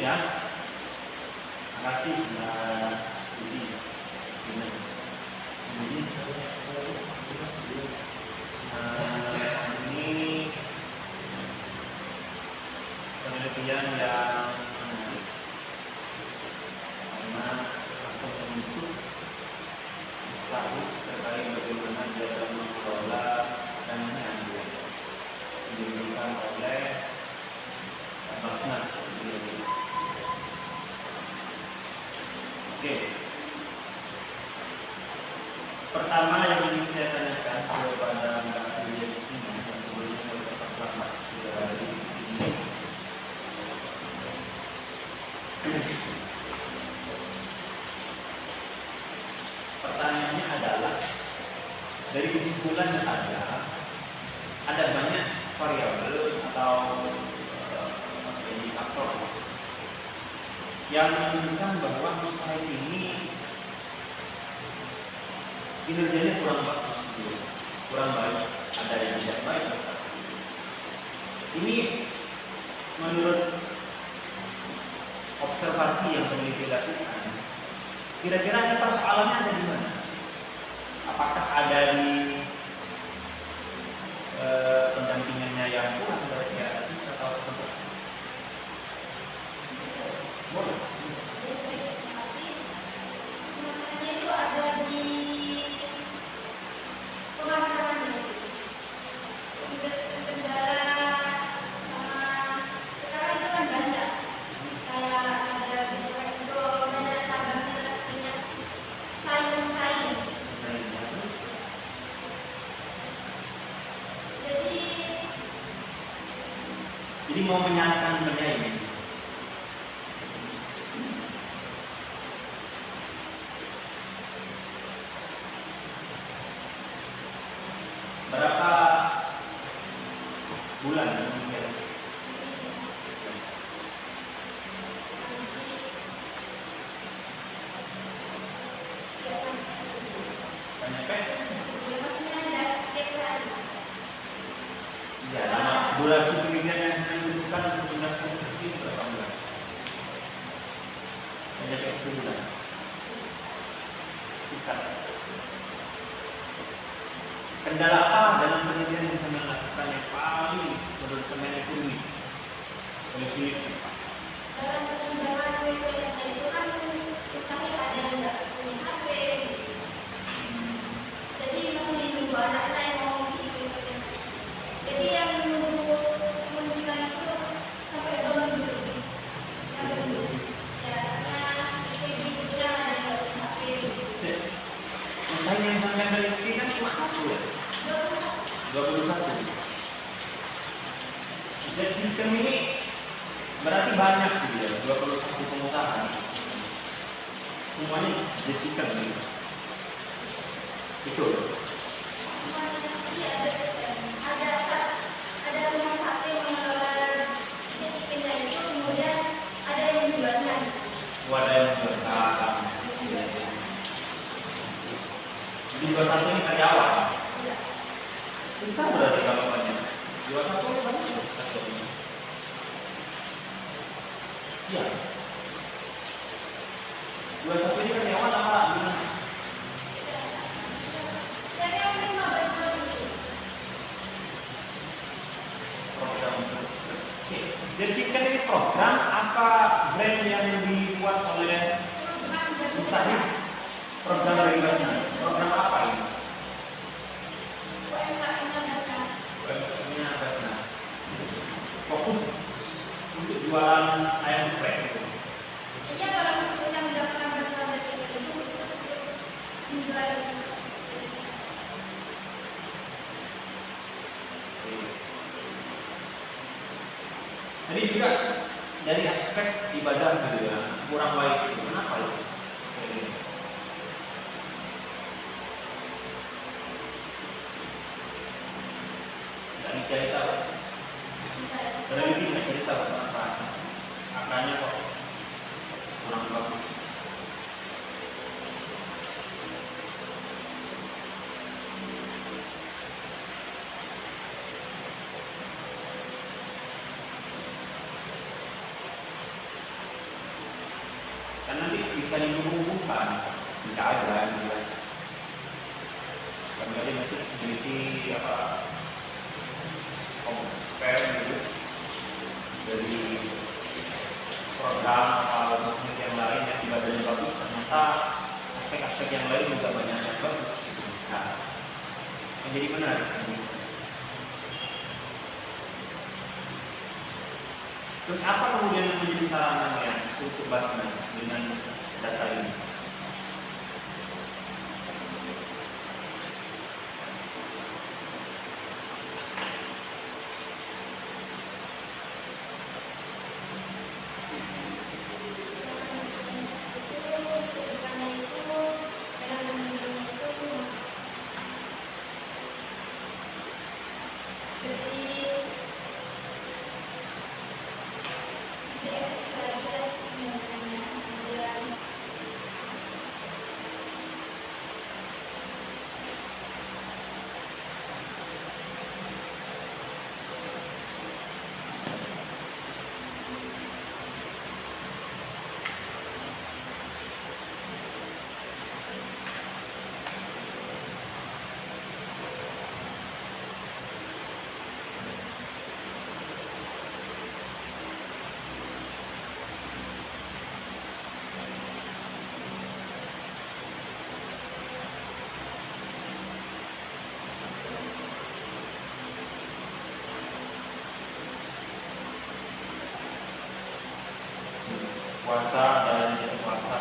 ya. Makasih Mbak Budi. Ini penelitian yang menarik karena langsung membentuk usaha terkait bagaimana dia dalam mengelola dana yang diberikan oleh Basnas. Oke. Pertama yang ingin saya tanyakan kepada Mbak Julia di sini, sebelumnya beberapa selamat sudah ada di sini. Pertanyaannya adalah dari kesimpulan yang ada banyak variabel atau indikator yang menunjukkan bahwa usaha ini kinerjanya kurang bagus, kurang baik, ada yang tidak baik. Ini menurut observasi yang peneliti lakukan, kira-kira ini persoalannya ada di mana? Apakah ada di pendampingannya yang kurang berarti atau seperti apa? Boleh. Masalahnya itu ada di pemasarannya. Kendala sama sekarang itu kan banyak. Kayak ada itu banyak tambahnya banyak saing-saing. Jadi mau menyalahkan penyaing. Berapa bulan mungkin? Banyak kan? Ya maksudnya ada setiap hari. Ya, lama. Durasi penelitian yang dibutuhkan untuk menjelaskan seperti itu berapa bulan? Banyak kan 10 bulan. Sikat. Kendala apa dalam penelitian yang bisa melakukan yang paling menurut teman ekonomi? Polisi. Dalam pengembangan risetnya itu kan mustahil ada yang nggak punya HP. Jadi masih nunggu anaknya yang mau isi risetnya. Jadi yang menunggu mengisikan itu sampai 2 minggu lebih. Ya, karena ibu-ibunya ada yang nggak punya HP. Misalnya yang sampai peneliti kan cuma 1 ya? 21. Jadi ini berarti banyak gitu ya, 21 pengusaha. Semuanya jadikan gitu. Betul. Ada rumah satu yang mengelola titiknya itu, kemudian ada yang jualnya. Wadah yang bersalah. Jadi 21 ini karyawan. Iya. Bisa berarti kalau banyak. 21 banyak. Iya. 21 ini karyawan apa gimana? Jadi yang 15 tahun itu. Program. Oke. Jadi kan ini program apa brand yang dibuat oleh usaha? Program regulasinya. Program apa ini? UMKM-nya Basnas. UMKM-nya Basnas. Fokus untuk jualan ayam geprek. Iya, kalau misalnya mendapatkan bantuan dari itu khusus untuk menjual. Jadi juga dari aspek ibadah gitu ya, kurang baik. Kenapa itu? Dari cerita, peneliti nggak cerita kenapa angkanya kok kurang bagus. Kan nanti bisa dihubung-hubungkan, bisa aja gitu kan. Kami nanti memiliki apa compare gitu dari program atau teknik yang lain yang ibadahnya bagus, ternyata aspek-aspek yang lain juga banyak yang bagus. Nah, menjadi menarik. Terus apa kemudian yang menjadi sarannya untuk Basnas dengan data ini? Puasa dan tidak puasa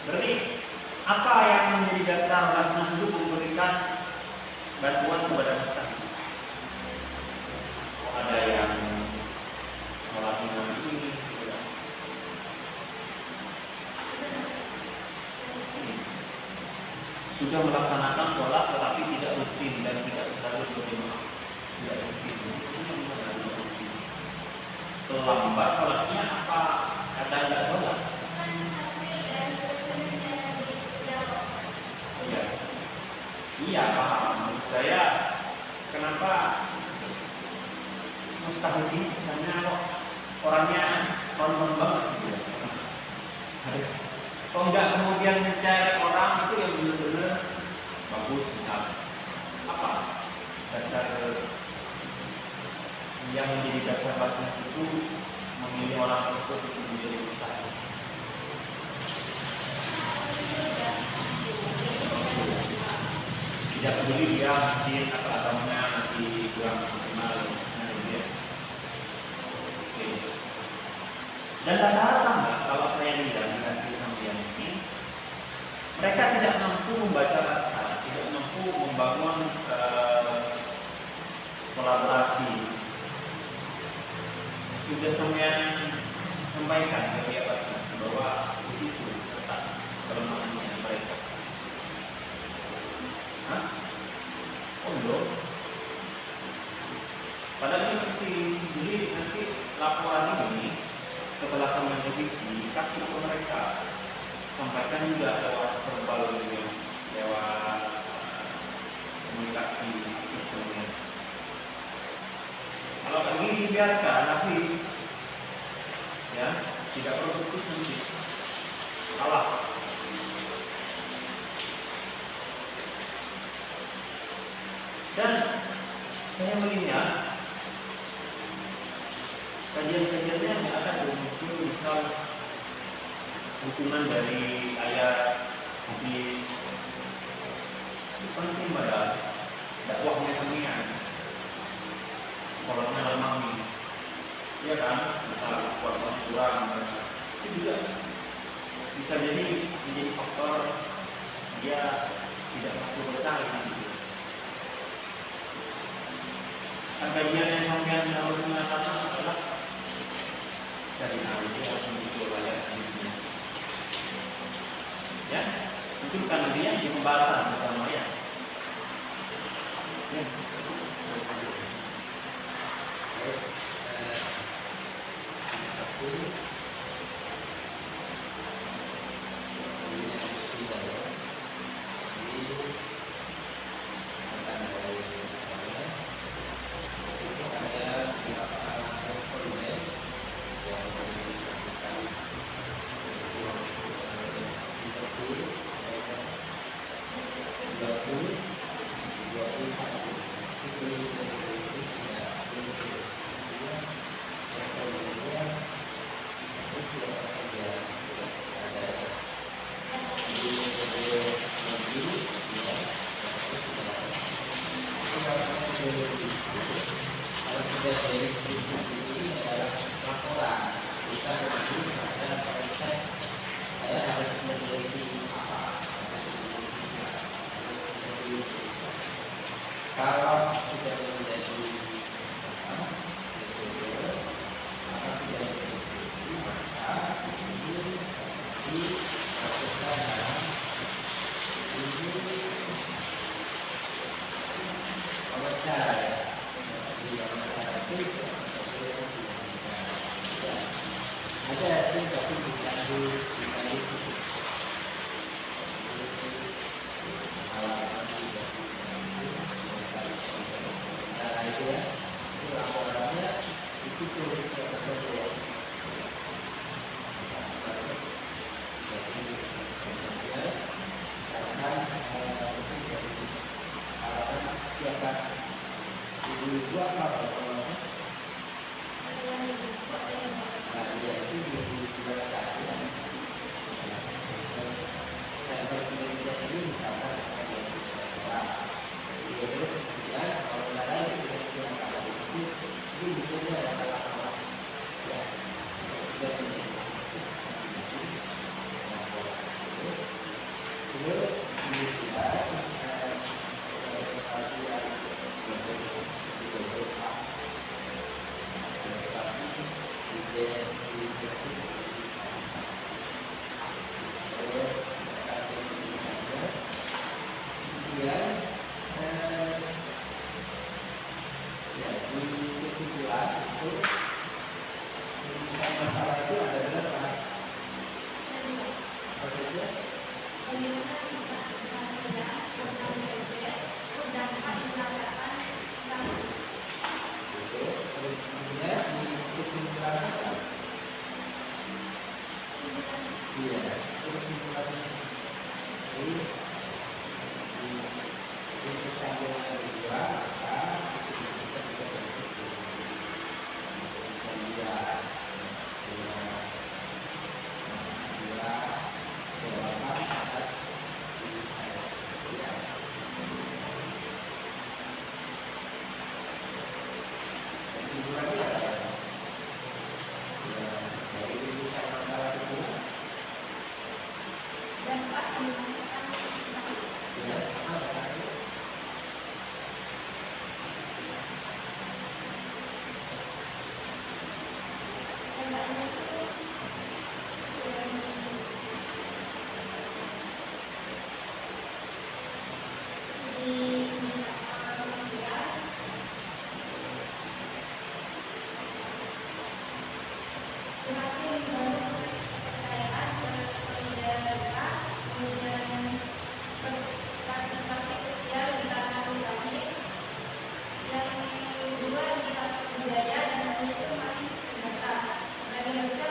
berarti apa yang menjadi dasar Basnas itu memberikan bantuan kepada masyarakat? Ada yang sholat imam ini, sudah melaksanakan sholat tetapi tidak rutin dan tidak selalu berjamaah, tidak rutin. Terlambat sholatnya apa kata tidak sholat? Iya paham. Menurut saya kenapa mustahil ini misalnya kok orangnya non banget gitu ya. Kok enggak kemudian mencari orang itu yang benar-benar bagus misalnya. Apa dasar yang menjadi dasar Basnas itu memilih orang tersebut untuk menjadi usaha? Tidak peduli dia masjid atau agamanya masih kurang maksimal, ya. Oke. Dan rata-rata enggak, kalau saya lihat dikasih sampean ini, mereka tidak mampu membaca rasa, tidak mampu membangun kolaborasi. Sudah sampean sampaikan ke pihak Basnas bahwa di situ letak kelemahannya mereka. Hah? Oh belum. Padahal ini penting. Jadi nanti laporan ini setelah sampai revisi kasih ke mereka, sampaikan juga lewat verbal ini, lewat komunikasi sistemnya. Kalau begini dibiarkan habis, ya tidak produktif nanti kalah. Dan saya melihat kajian-kajiannya nggak ada muncul misal dukungan dari ayat hadis. Itu penting pada dakwahnya senian. Kolotnya lemah, ya kan? Misal kuatnya kurang, itu juga bisa jadi menjadi faktor dia tidak mampu bertahan. Kajian yang sampean harus mengatakan adalah dari nanti akan dicoba ini. Ya, itu kan dia di pembahasan bersama ya. Kalau sudah dari prinsip di sini adalah laporan kita nanti pada konteks saya harus memiliki apa. Kalau sudah menjadi Yang kedua, kita budaya dan itu masih terbatas. Sebagai dosen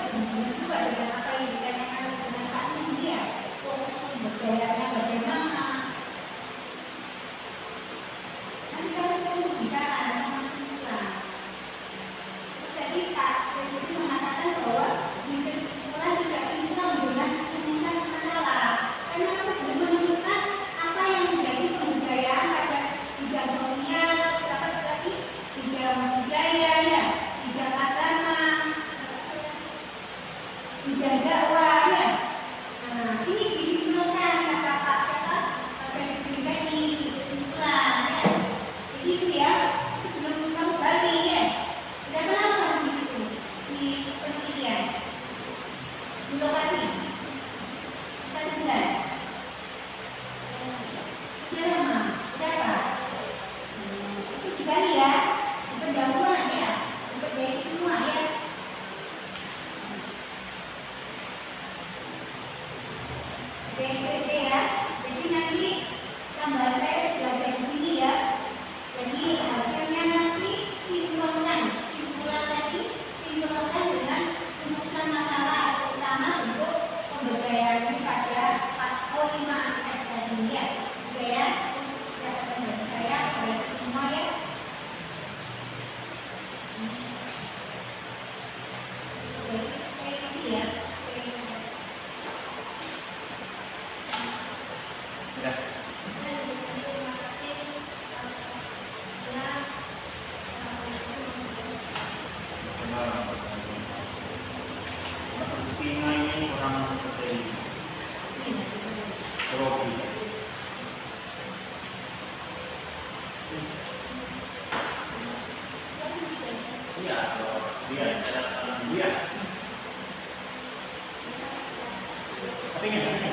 berhubungan juga dengan apa yang ditanyakan dengan Kak Nindi ya. Fokus pemberdayanya bagaimana. Nanti kalau kamu bisa ada sama kesimpulan. Terus tadi Kak Sendiri mengatakan bahwa di kesimpulan tidak kesimpulan dengan penyelesaian masalah. Karena kamu belum menemukan apa yang menjadi pemberdayaan pada bidang sosial, siapa tadi bidang budaya ya, bidang agama, bidang dakwah ya. Nah, ini disimpulkan kata Pak siapa? Pak Sendiri tadi kesimpulan ya. Jadi itu ya, itu belum kamu bagi ya. Sudah berapa di situ di penelitian di lokasi 1 bulan. Sudah lama, berapa? Itu dibagi ya, pendahuluan ya, untuk dari semua ya. BNPT ya, jadi nanti tambahan saya sudah ada di sini ya. Jadi hasilnya nanti simpulan dengan rumusan masalah utama untuk pemberdayaan pada 5 aspek tadi ya. Oke ya, catatan dari saya baik semua ya. Oke, saya kasih ya. Sudah. Terima kasih. Singa ini orang seperti roti. Iya, kalau dia dia. Tapi ini